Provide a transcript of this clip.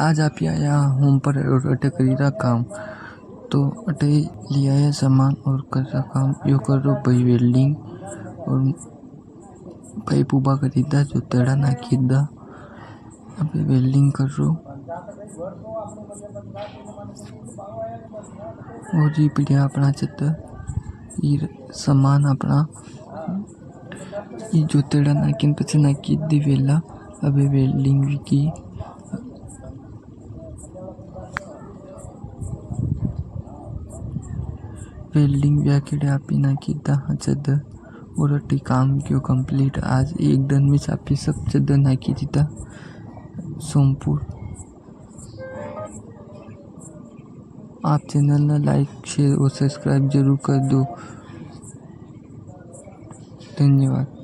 आज आप आया होम पर और अटे करी रहा काम। तो अटे लिया है सामान और कर रहा काम। यो कर रो भाई वेल्डिंग और पाइप उबा करी दा जो तेड़ा नाखी दा। अबे वेल्डिंग कर रो और ये पीढ़िया अपना चित्त ये सामान अपना ये जो तेड़ा नाकिन पछे नाकी दी वेला। अबे वेल्डिंग भी की वेल्डिंग भी आके आपी नाकी दा चद और अटी काम क्यों कंप्लीट आज एक दिन में चापी सब चद नाकी दीता सोमपुर। आप चैनल ना लाइक शेयर और सब्सक्राइब जरूर कर दो। धन्यवाद।